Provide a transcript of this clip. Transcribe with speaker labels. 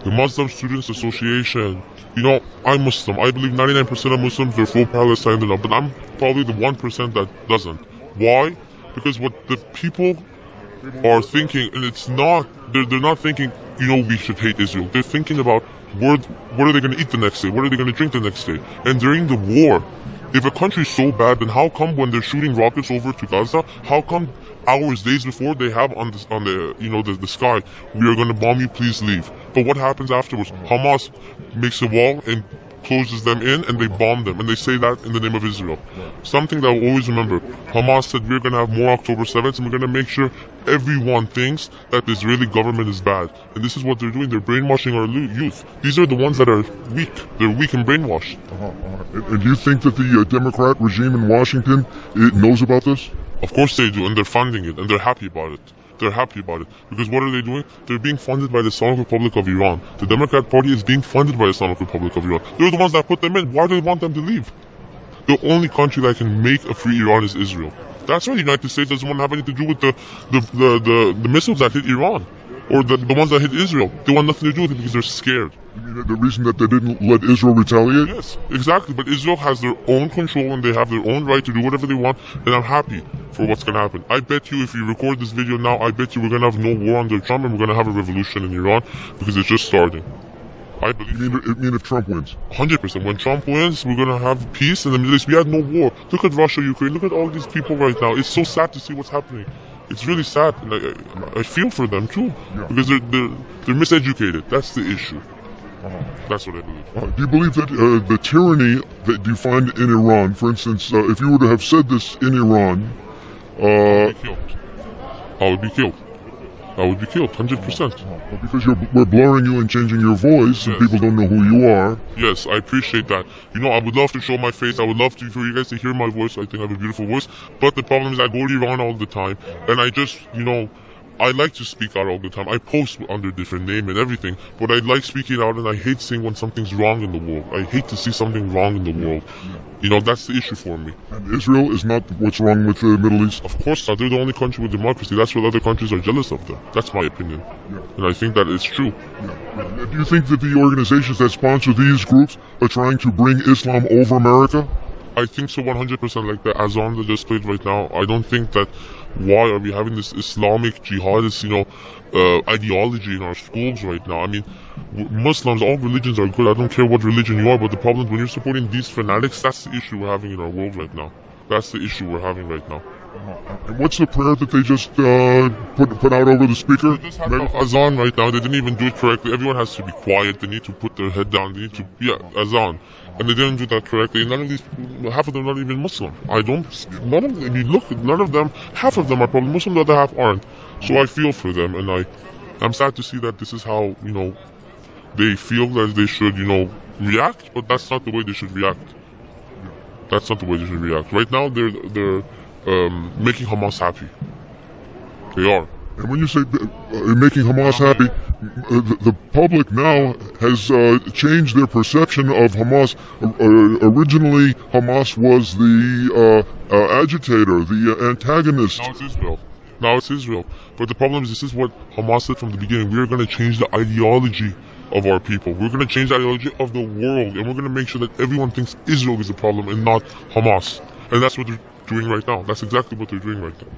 Speaker 1: The Muslim Students Association. You know, I'm Muslim. I believe 99% of Muslims are full Palestine enough, but I'm probably the 1% that doesn't. Why? Because what the people are thinking, and it's not, they're not thinking, you know, we should hate Israel. They're thinking about what are they going to eat the next day? What are they going to drink the next day? And during the war, if a country's so bad, then how come when they're shooting rockets over to Gaza, how come hours, days before they have on the you know, the sky, we are going to bomb you, please leave. But what happens afterwards? Hamas makes a wall and closes them in, and they bomb them, and they say that in the name of Israel. Something that I'll always remember. Hamas said we're going to have more October 7th, and we're going to make sure everyone thinks that the Israeli government is bad. And this is what they're doing. They're brainwashing our youth. These are the ones that are weak. They're weak and brainwashed.
Speaker 2: And do you think that the Democrat regime in Washington knows about this?
Speaker 1: Of course they do, and they're funding it, and they're happy about it. They're happy about it. Because what are they doing? They're being funded by the Islamic Republic of Iran. The Democrat Party is being funded by the Islamic Republic of Iran. They're the ones that put them in. Why do they want them to leave? The only country that can make a free Iran is Israel. That's why the United States doesn't want to have anything to do with the missiles that hit Iran. Or the ones that hit Israel. They want nothing to do with it because they're scared.
Speaker 2: You mean the reason that they didn't let Israel retaliate?
Speaker 1: Yes, exactly. But Israel has their own control and they have their own right to do whatever they want. And I'm happy for what's going to happen. I bet you if you record this video now, I bet you we're going to have no war under Trump and we're going to have a revolution in Iran because it's just starting. I believe.
Speaker 2: You mean if Trump wins?
Speaker 1: 100%. When Trump wins, we're going to have peace in the Middle East. We had no war. Look at Russia, Ukraine. Look at all these people right now. It's so sad to see what's happening. It's really sad. And I feel for them too.
Speaker 2: Yeah.
Speaker 1: Because they're miseducated. That's the issue. That's what I believe.
Speaker 2: Do you believe that the tyranny that you find in Iran, for instance, if you were to have said this in Iran,
Speaker 1: I would be killed. I would be killed, 100%.
Speaker 2: Because we're blurring you and changing your voice, and people don't know who you are.
Speaker 1: Yes, I appreciate that. You know, I would love to show my face. I would love for you guys to hear my voice. I think I have a beautiful voice. But the problem is I go to Iran all the time, and I just, you know, I like to speak out all the time. I post under different name and everything, but I like speaking out, and I hate seeing when something's wrong in the world. I hate to see something wrong in the world. You know, that's the issue for me.
Speaker 2: And Israel is not what's wrong with the Middle East?
Speaker 1: Of course not. They're the only country with democracy. That's why other countries are jealous of them. That's my opinion. And I think that it's true.
Speaker 2: Do you think that the organizations that sponsor these groups are trying to bring Islam over America?
Speaker 1: I think so, 100%. Like the azan that just played right now. I don't think that. Why are we having this Islamic jihadist, you know, ideology in our schools right now? I mean, Muslims, all religions are good. I don't care what religion you are, but the problem is when you're supporting these fanatics, that's the issue we're having in our world right now. That's the issue we're having right now.
Speaker 2: And what's the prayer that they just put out over the speaker?
Speaker 1: They just have the azan right now. They didn't even do it correctly. Everyone has to be quiet. They need to put their head down. They need to, azan. And they didn't do that correctly. None of these people, half of them are not even Muslim. None of them, you look, none of them, half of them are probably Muslim, the other half aren't. So I feel for them, and I'm sad to see that this is how, you know, they feel that they should, you know, react, but that's not the way they should react. That's not the way they should react. Right now, they're making Hamas happy. They are.
Speaker 2: And when you say making Hamas happy, the public now has changed their perception of Hamas. Originally, Hamas was the agitator, the antagonist.
Speaker 1: Now it's Israel. But the problem is, this is what Hamas said from the beginning. We're going to change the ideology of our people. We're going to change the ideology of the world. And we're going to make sure that everyone thinks Israel is the problem and not Hamas. And that's what they're doing right now. That's exactly what they're doing right now.